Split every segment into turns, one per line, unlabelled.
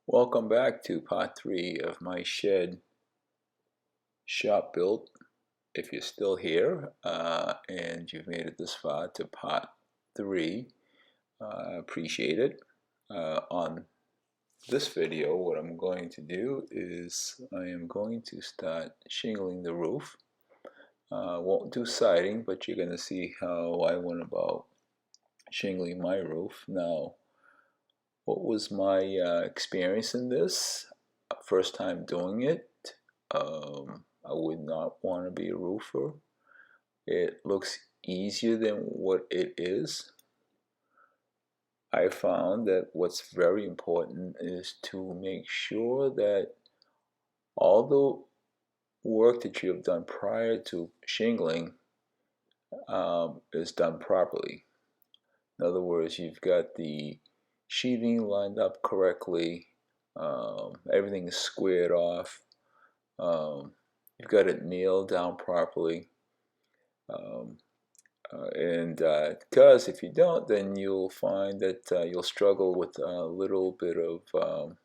Welcome back to part 3 of my shed shop build. If you're still here and you've made it this far to part 3, I appreciate it. On this video, what I'm going to do is I am going to start shingling the roof. Won't do siding, but you're going to see how I went about shingling my roof. Now, what was my experience in this? First time doing it. I would not want to be a roofer. It looks easier than what it is. I found that what's very important is to make sure that all the work that you have done prior to shingling is done properly. In other words, you've got the sheathing lined up correctly, everything is squared off, you've got it nailed down properly, because if you don't, then you'll find that you'll struggle with a little bit of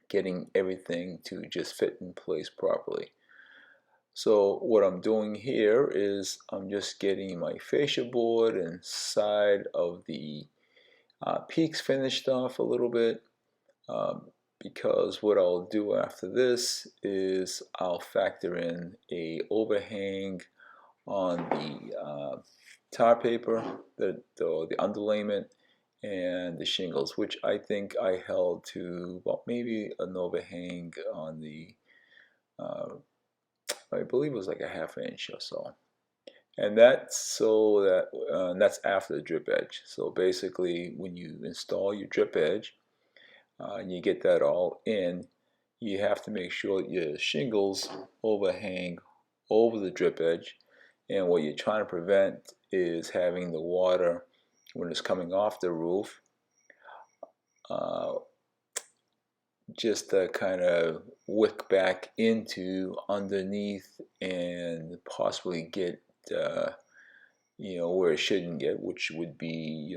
getting everything to just fit in place properly. So what I'm doing here is I'm just getting my fascia board and side of the peaks finished off a little bit, because what I'll do after this is I'll factor in a overhang on the tar paper, the underlayment, and the shingles, which I think I held to about maybe an overhang on the I believe it was like a ½ inch or so. And that's so that that's after the drip edge. So basically, when you install your drip edge and you get that all in, you have to make sure that your shingles overhang over the drip edge. And what you're trying to prevent is having the water, when it's coming off the roof, just kind of wick back into underneath and possibly get where it shouldn't get, which would be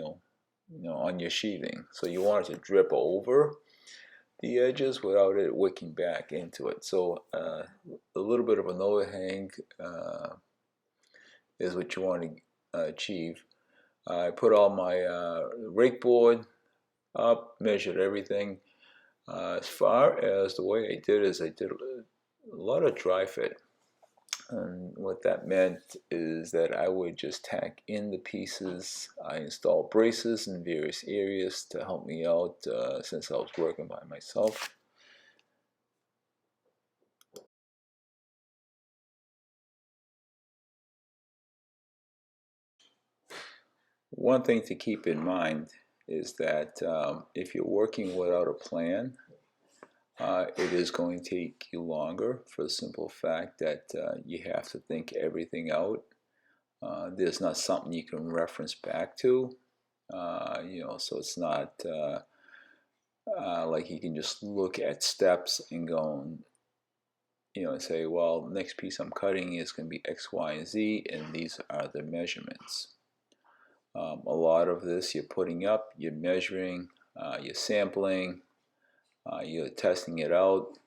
on your sheathing. So you want it to drip over the edges without it wicking back into it. So a little bit of an overhang is what you want to achieve. I put all my rake board up, measured everything. As far as the way I did is I did a lot of dry fit. And what that meant is that I would just tack in the pieces. I installed braces in various areas to help me out since I was working by myself. One thing to keep in mind is that if you're working without a plan, it is going to take you longer for the simple fact that you have to think everything out. There's not something you can reference back to, so it's not like you can just look at steps and go, and say, well, next piece I'm cutting is going to be X, Y, and Z, and these are the measurements. A lot of this you're putting up, you're measuring, you're sampling, you're testing it out,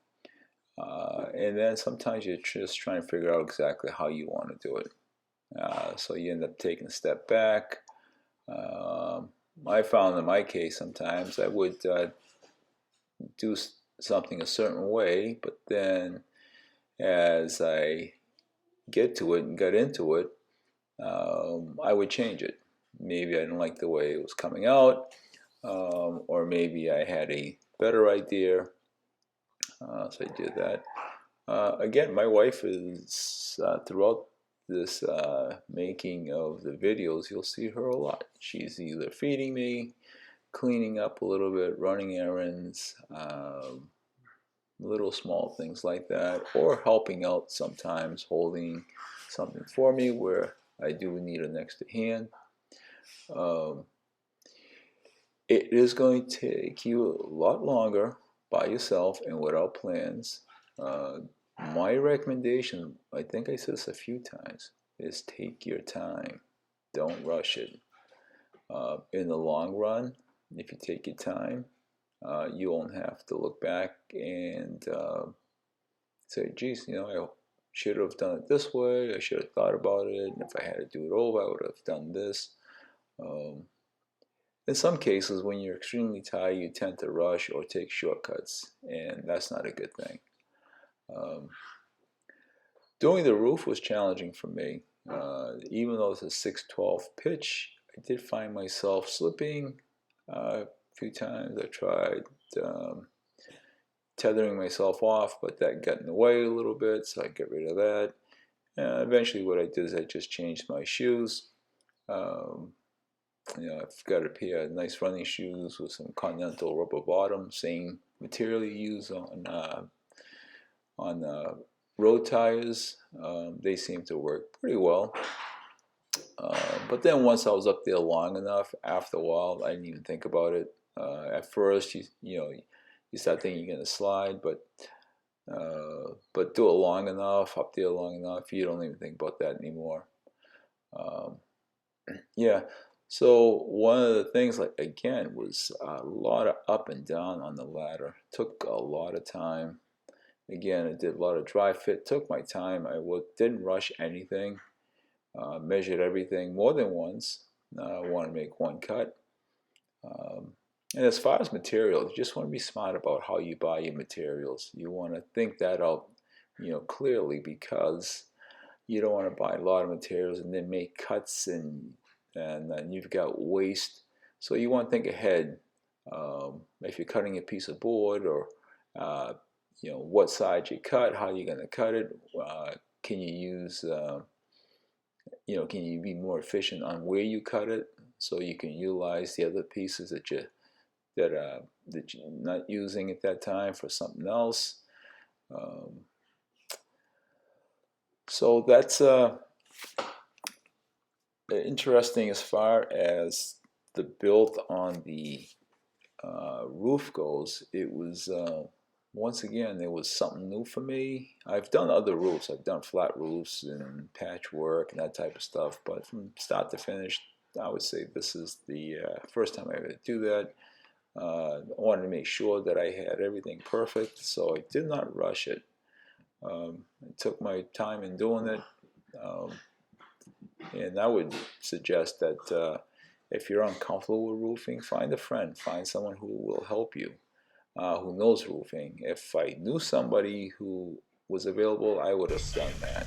and then sometimes you're just trying to figure out exactly how you want to do it. So you end up taking a step back. I found in my case sometimes I would do something a certain way, but then as I get to it and got into it, I would change it. Maybe I didn't like the way it was coming out, or maybe I had a better idea, so I did that. Again, my wife is, throughout this making of the videos, you'll see her a lot. She's either feeding me, cleaning up a little bit, running errands, little small things like that, or helping out sometimes, holding something for me where I do need an extra hand. It is going to take you a lot longer by yourself and without plans. My recommendation, I think I said this a few times, is take your time. Don't rush it. In the long run, if you take your time, You won't have to look back and say, geez, I should have done it this way, I should have thought about it, and if I had to do it over, I would have done this. Um, in some cases, when you're extremely tired, you tend to rush or take shortcuts, and that's not a good thing. Um, Doing the roof was challenging for me. Even though it's a 6/12 pitch, I did find myself slipping a few times. I tried um, tethering myself off, but that got in the way a little bit, so I got rid of that. Eventually, what I did is I just changed my shoes. Um, I've got a pair of nice running shoes with some Continental rubber bottom, same material you use on road tires. They seem to work pretty well. But then once I was up there long enough, after a while, I didn't even think about it. At first, you start thinking you're gonna slide, but do it long enough, up there long enough, you don't even think about that anymore. Um, yeah. So one of the things, like again, was a lot of up and down on the ladder. Took a lot of time. Again, I did a lot of dry fit. Took my time. Didn't rush anything. Measured everything more than once. I want to make one cut. Um, and as far as materials, you just want to be smart about how you buy your materials. You want to think that out, clearly, because you don't want to buy a lot of materials and then make cuts and then you've got waste. So you want to think ahead. If you're cutting a piece of board or uh, what side you cut, how you're going to cut it. Can you use can you be more efficient on where you cut it so you can utilize the other pieces that you're not using at that time for something else. Um, so that's interesting as far as the build on the roof goes. It was once again, it was something new for me. I've done other roofs. I've done flat roofs and patchwork and that type of stuff, but from start to finish, I would say this is the first time I ever do that. I wanted to make sure that I had everything perfect, so I did not rush it. I took my time in doing it, um, and I would suggest that if you're uncomfortable with roofing, find a friend, find someone who will help you, who knows roofing. If I knew somebody who was available, I would have done that.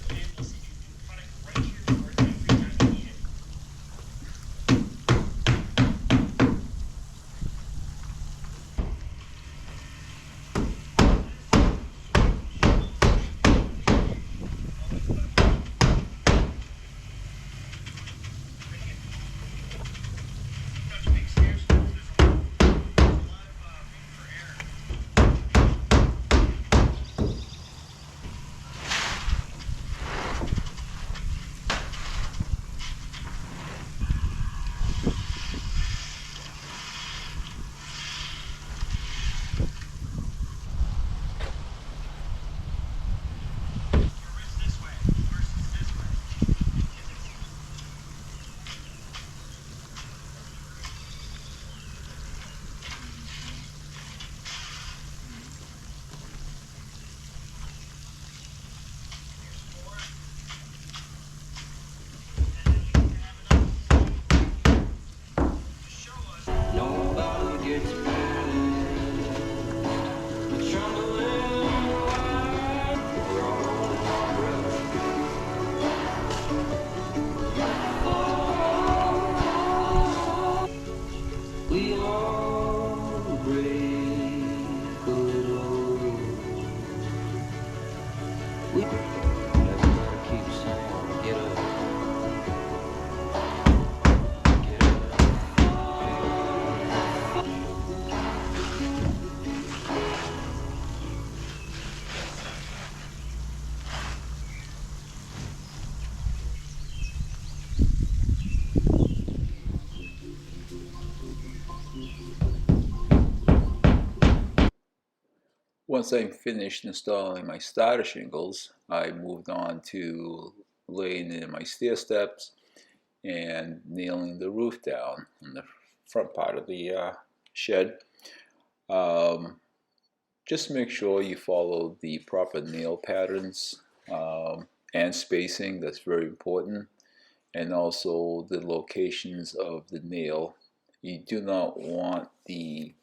Once I finished installing my starter shingles, I moved on to laying in my stair steps and nailing the roof down on the front part of the shed. Just make sure you follow the proper nail patterns and spacing. That's very important. And also the locations of the nail. You do not want the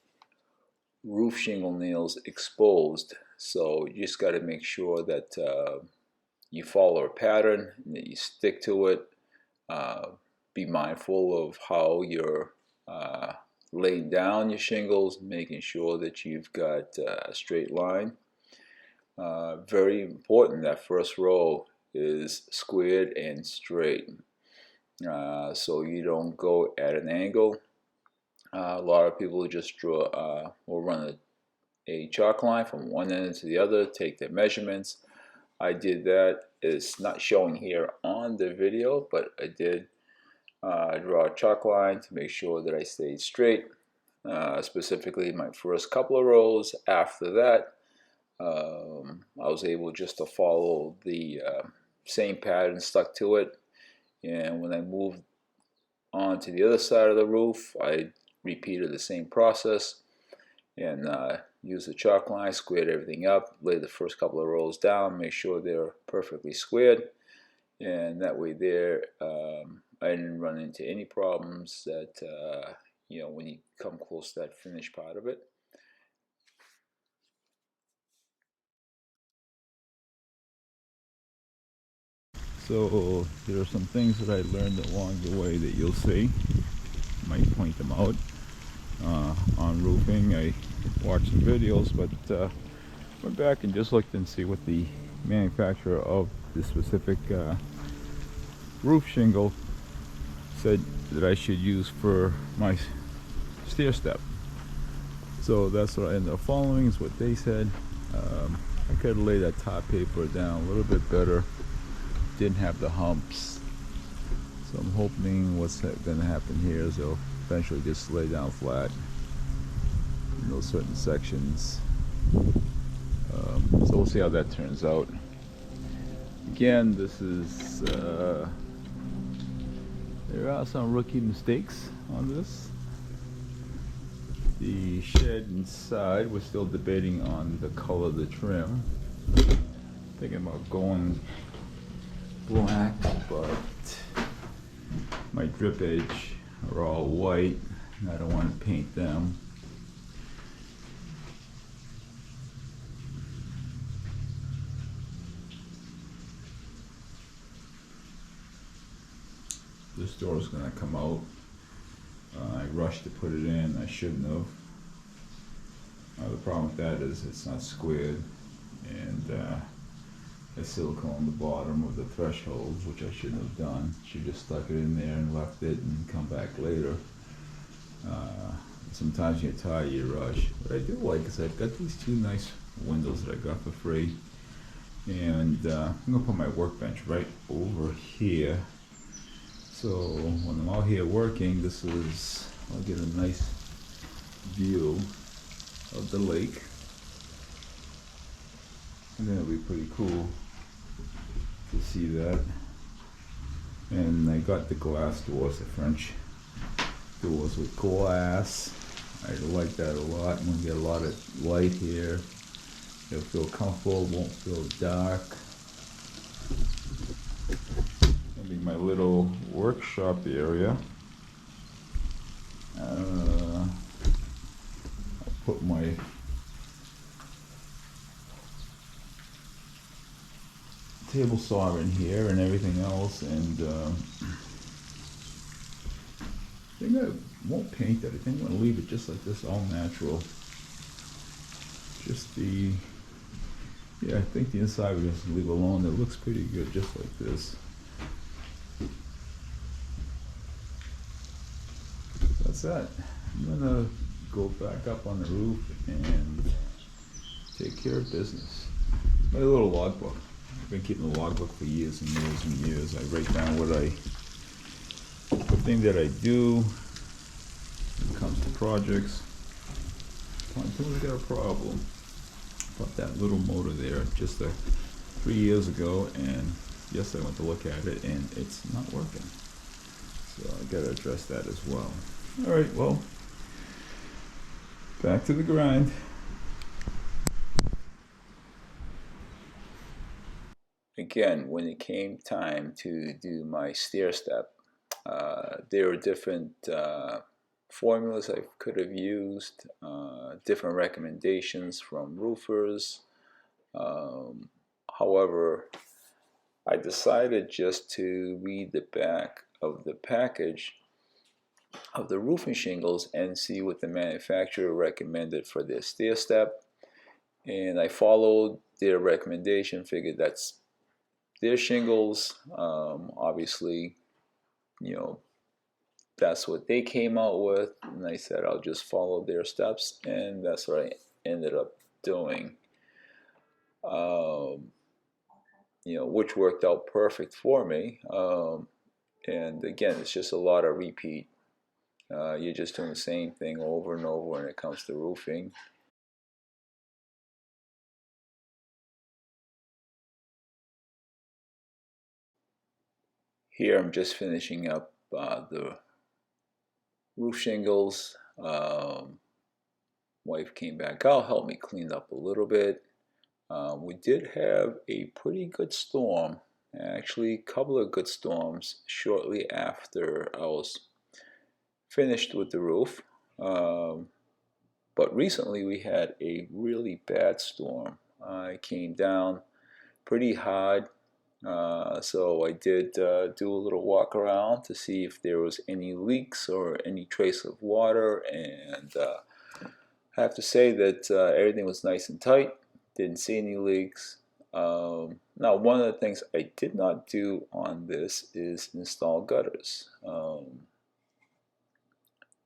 roof shingle nails exposed, so you just got to make sure that you follow a pattern and that you stick to it. Be mindful of how you're laying down your shingles, making sure that you've got a straight line. Very important, that first row is squared and straight, so you don't go at an angle. A lot of people just draw will run a chalk line from one end to the other, take their measurements. I did that. It's not showing here on the video, but I did draw a chalk line to make sure that I stayed straight. Specifically my first couple of rows. After that, I was able just to follow the same pattern, stuck to it, and when I moved on to the other side of the roof, I repeated the same process and used the chalk line, squared everything up, laid the first couple of rows down, make sure they're perfectly squared, and that way there I didn't run into any problems that when you come close to that finished part of it. So there are some things that I learned along the way that you'll see. I might point them out. On roofing, I watched some videos, but went back and just looked and see what the manufacturer of the specific roof shingle said that I should use for my stair step. So that's what I ended up following, is what they said. I could lay that top paper down a little bit better. Didn't have the humps. So I'm hoping what's going to happen here is they'll eventually just lay down flat in those certain sections. So we'll see how that turns out. Again, this is there are some rookie mistakes on this. The shed inside, we're still debating on the color of the trim. Thinking about going black, but my drip edge are all white and I don't want to paint them. This door is going to come out. I rushed to put it in. I shouldn't have. The problem with that is it's not squared, and there's silicone on the bottom of the thresholds, which I shouldn't have done. Should just stuck it in there and left it and come back later. Sometimes you get tired, you rush. What I do like is I've got these two nice windows that I got for free, and I'm gonna put my workbench right over here. So when I'm out here working, I'll get a nice view of the lake. And then it'll be pretty cool to see that. And I got the glass doors, the French doors with glass. I like that a lot. I'm gonna get a lot of light here. It'll feel comfortable, won't feel dark. It'll be my little workshop area. I'll put my table saw in here and everything else, and I think I won't paint it. I think I'm going to leave it just like this, all natural. Just I think the inside we're just leave alone. It looks pretty good just like this. That's that. I'm gonna go back up on the roof and take care of business. My little logbook. I've been keeping a logbook for years and years and years. I write down the thing that I do when it comes to projects. Until we got a problem. Bought that little motor there just 3 years ago, and yes, I went to look at it and it's not working. So I gotta address that as well. Alright, well, Back to the grind. Again, when it came time to do my stair step, there were different formulas I could have used, different recommendations from roofers. However, I decided just to read the back of the package of the roofing shingles and see what the manufacturer recommended for their stair step. And I followed their recommendation, figured that's their shingles. Obviously, you know, that's what they came out with, and I said I'll just follow their steps, and that's what I ended up doing. Which worked out perfect for me. And again, it's just a lot of repeat. You're just doing the same thing over and over when it comes to roofing. Here I'm just finishing up the roof shingles. Wife came back out, helped me clean up a little bit. We did have a pretty good storm, actually a couple of good storms shortly after I was finished with the roof. But recently we had a really bad storm. It came down pretty hard. So I did do a little walk around to see if there was any leaks or any trace of water, and I have to say that everything was nice and tight. Didn't see any leaks. Now, one of the things I did not do on this is install gutters.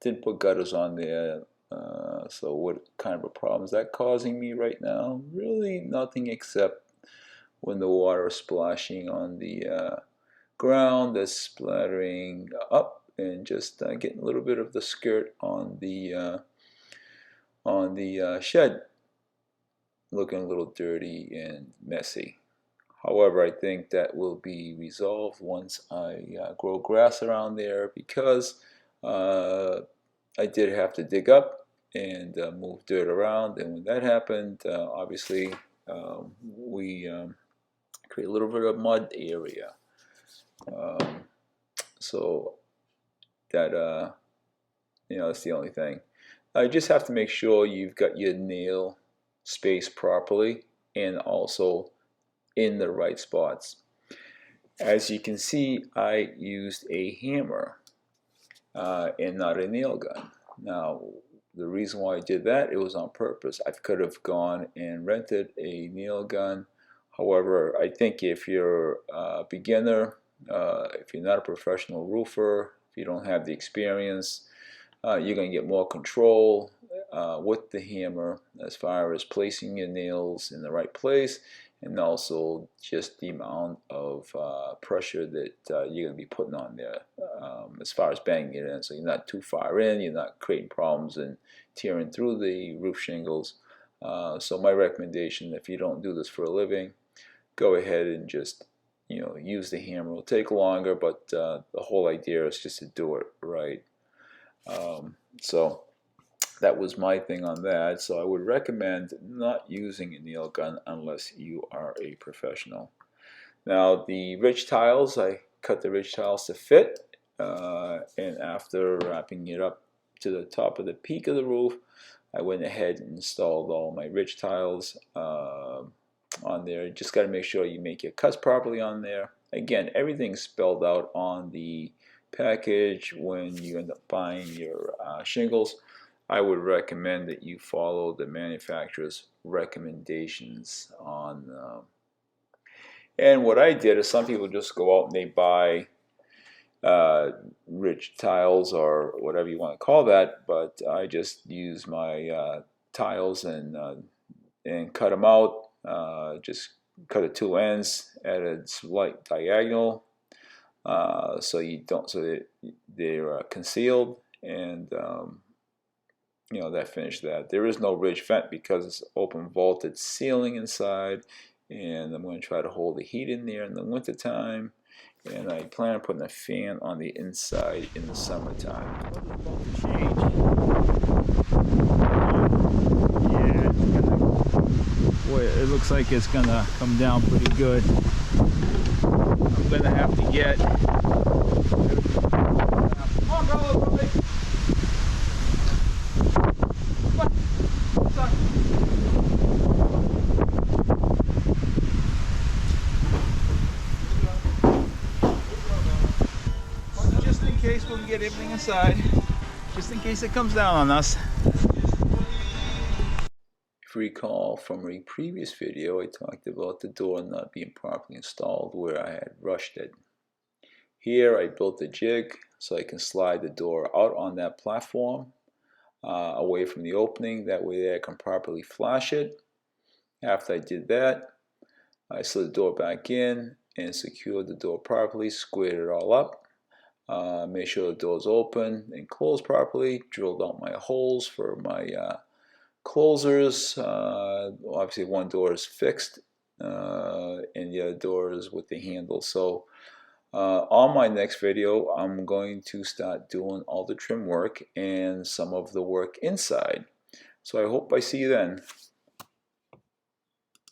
Didn't put gutters on there. So what kind of a problem is that causing me right now? Really nothing, except when the water is splashing on the ground, that's splattering up and just getting a little bit of the skirt on the shed, looking a little dirty and messy. However, I think that will be resolved once I grow grass around there, because I did have to dig up and move dirt around, and when that happened, obviously we create a little bit of mud area. So that that's the only thing. You just have to make sure you've got your nail spaced properly and also in the right spots. As you can see, I used a hammer and not a nail gun. Now, the reason why I did that, it was on purpose. I could have gone and rented a nail gun. However, I think if you're a beginner, if you're not a professional roofer, if you don't have the experience, you're going to get more control with the hammer as far as placing your nails in the right place, and also just the amount of pressure that you're going to be putting on there as far as banging it in. So you're not too far in, you're not creating problems and tearing through the roof shingles. So my recommendation, if you don't do this for a living, go ahead and just use the hammer. It'll take longer, but the whole idea is just to do it right. So that was my thing on that. So I would recommend not using a nail gun unless you are a professional. Now, the ridge tiles, I cut the ridge tiles to fit, and after wrapping it up to the top of the peak of the roof, I went ahead and installed all my ridge tiles on there. You just got to make sure you make your cuts properly on there. Again, everything's spelled out on the package when you end up buying your shingles. I would recommend that you follow the manufacturer's recommendations on and what I did is, some people just go out and they buy ridge tiles or whatever you want to call that, but I just use my tiles and cut them out. Just cut the two ends at a slight diagonal, so that they're concealed, and that finished that. There is no ridge vent because it's open vaulted ceiling inside, and I'm going to try to hold the heat in there in the winter time, and I plan on putting a fan on the inside in the summertime. looks like it's gonna come down pretty good. I'm gonna have to get. Come on, go, Robbie. Just in case we can get everything inside. Just in case it comes down on us. If you recall from a previous video, I talked about the door not being properly installed where I had rushed it. Here I built a jig so I can slide the door out on that platform away from the opening. That way I can properly flash it. After I did that, I slid the door back in and secured the door properly, squared it all up. Made sure the door's open and closed properly, drilled out my holes for my closers. Obviously one door is fixed and the other door is with the handle. So on my next video, I'm going to start doing all the trim work and some of the work inside. So I hope I see you then.